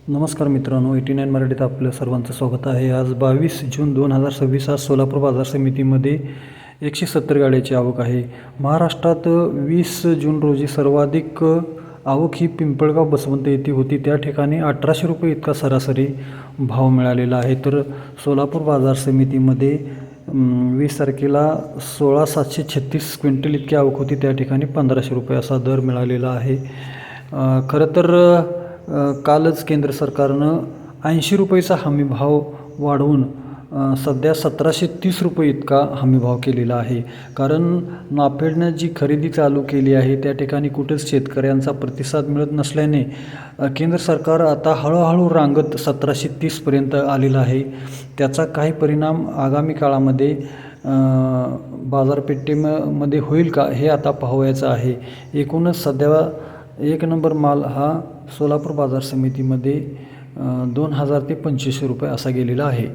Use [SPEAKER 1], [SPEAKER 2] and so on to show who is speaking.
[SPEAKER 1] नमस्कार मित्रांनो, 89 मराठीत आपलं सर्वांचं स्वागत आहे. आज 22 जून 2026 आज सोलापूर बाजार समितीमध्ये 170 गाड्याची आवक आहे. महाराष्ट्रात 20 जून रोजी सर्वाधिक आवक ही पिंपळगाव बसवंत येथे होती. त्या ठिकाणी 1800 रुपये इतका सरासरी भाव मिळालेला आहे. तर सोलापूर बाजार समितीमध्ये 20 तारखेला 16,736 क्विंटल इतकी आवक होती. त्या ठिकाणी 1500 रुपये असा दर मिळालेला आहे. खरं तर कालच केंद्र सरकारनं 80 रुपयेचा हमीभाव वाढवून सध्या 1730 रुपये इतका हमीभाव केलेला आहे. कारण नाफेडनं जी खरेदी चालू केली आहे त्या ठिकाणी कुठेच शेतकऱ्यांचा प्रतिसाद मिळत नसल्याने केंद्र सरकार आता हळूहळू रांगत 1730पर्यंत आलेलं आहे. त्याचा काही परिणाम आगामी काळामध्ये बाजारपेठेमध्ये होईल का हे आता पाहावयाचं आहे. एकूणच सध्या एक नंबर माल हा सोलापूर बाजार समितीमध्ये 2000 ते 2500 रुपये असा गेलेला आहे.